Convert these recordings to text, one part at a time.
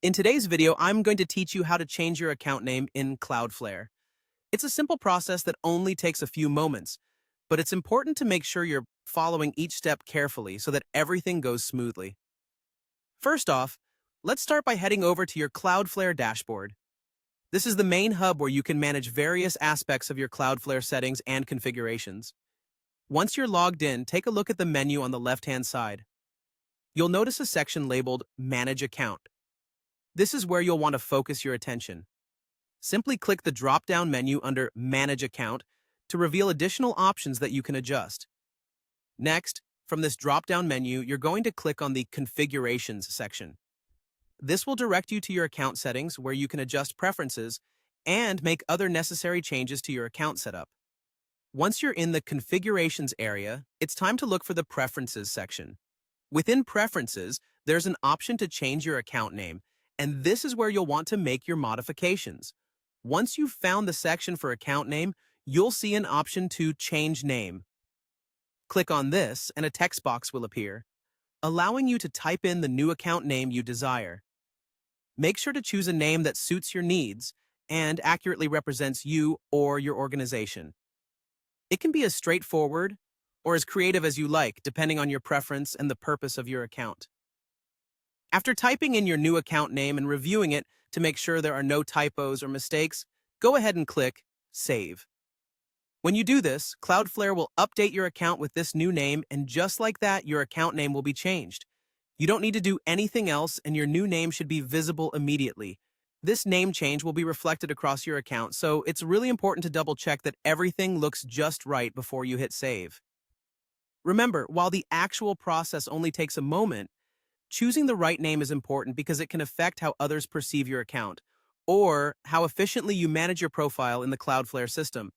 In today's video, I'm going to teach you how to change your account name in Cloudflare. It's a simple process that only takes a few moments, but it's important to make sure you're following each step carefully so that everything goes smoothly. First off, let's start by heading over to your Cloudflare dashboard. This is the main hub where you can manage various aspects of your Cloudflare settings and configurations. Once you're logged in, take a look at the menu on the left-hand side. You'll notice a section labeled Manage Account. This is where you'll want to focus your attention. Simply click the drop-down menu under Manage Account to reveal additional options that you can adjust. Next, from this drop-down menu, you're going to click on the Configurations section. This will direct you to your account settings where you can adjust preferences and make other necessary changes to your account setup. Once you're in the Configurations area, it's time to look for the Preferences section. Within Preferences, there's an option to change your account name, and this is where you'll want to make your modifications. Once you've found the section for account name, you'll see an option to change name. Click on this and a text box will appear, allowing you to type in the new account name you desire. Make sure to choose a name that suits your needs and accurately represents you or your organization. It can be as straightforward or as creative as you like, depending on your preference and the purpose of your account. After typing in your new account name and reviewing it to make sure there are no typos or mistakes, go ahead and click Save. When you do this, Cloudflare will update your account with this new name, and just like that, your account name will be changed. You don't need to do anything else, and your new name should be visible immediately. This name change will be reflected across your account, so it's really important to double-check that everything looks just right before you hit Save. Remember, while the actual process only takes a moment, choosing the right name is important because it can affect how others perceive your account or how efficiently you manage your profile in the Cloudflare system.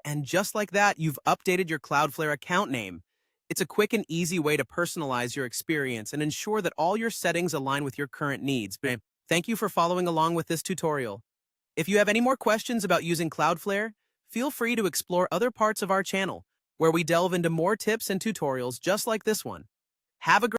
And just like that, you've updated your Cloudflare account name. It's a quick and easy way to personalize your experience and ensure that all your settings align with your current needs. Thank you for following along with this tutorial. If you have any more questions about using Cloudflare, feel free to explore other parts of our channel where we delve into more tips and tutorials just like this one. Have a great